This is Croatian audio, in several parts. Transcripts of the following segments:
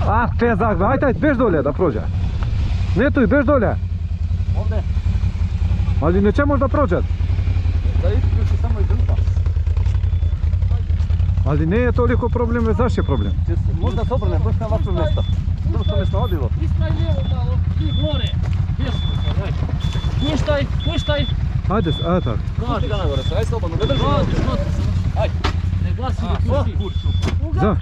A, te zagbe, ajde, bež dolje da prođe. Ne tu, bež dolje. Ovdje. Ali neće možda prođet. Da isključi samo iz rupa. Ali ne je toliko problem, već zaš je problem. Možda se obrne, baš na vaše mjesto. Drugo mjesto odilo. Ispraj lijevo malo, ti gore. Desno sad, ajde. Puštaj, puštaj. Ajde, ajde tako. Pušti ga nagore se, ajde slobodno, ne drži. Ajde. Ne glasi da pusti. Za.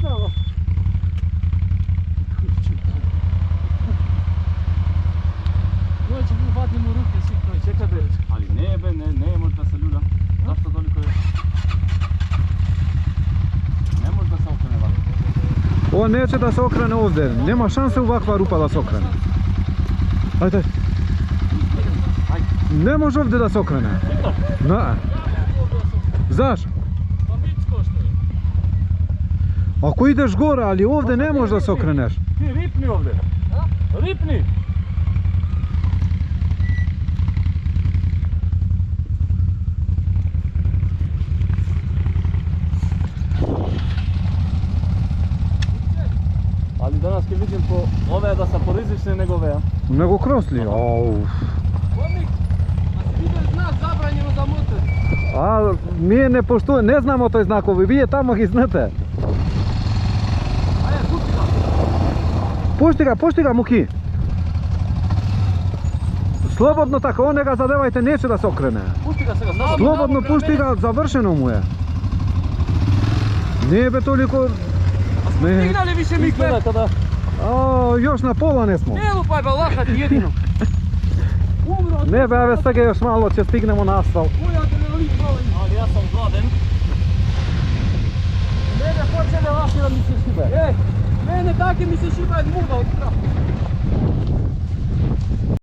Dođi, mi vadimo ruke, svi koji Čekaj be, ali ne be, ne može da se ljulja. Zašto toliko je? Ne može da se okrene ovako. On neće da se okrene ovdje, nema šanse ovakva rupa da se okrene. Ajde. Ne može ovdje da se okrene. Ne. Zaš? Pa Micko što je? Ako ideš gore, ali ovdje ne može da se okreneš. Ti ripni ovdje. Ripni. Ali danas kad vidim po ove da sam porizični nego ove, a? Nego krosli. Vodnik, a si vidio znak zabranjeno za motor? A mi ne poštuje, ne znamo toj znakovi, vi je tamo ih znate. Ajde, pusti ga. Pušti ga, Muki. Slobodno tako, on ne ga zadevajte, neće da se okrene. Pusti ga sada, Slobodno pušti ga, završeno mu je. Nije be toliko... Ne. Stignali više mi Izgleda kada... Još na pola ne smo. Ne lupaj ba lahat jedino. Umro. Ne be, ave svega još malo će stignemo na asfalt. Uja adrenalin pali. Ali ja sam gladen. Mene počne lako da mi se šiba. Mene take mi se šiba muda od straha.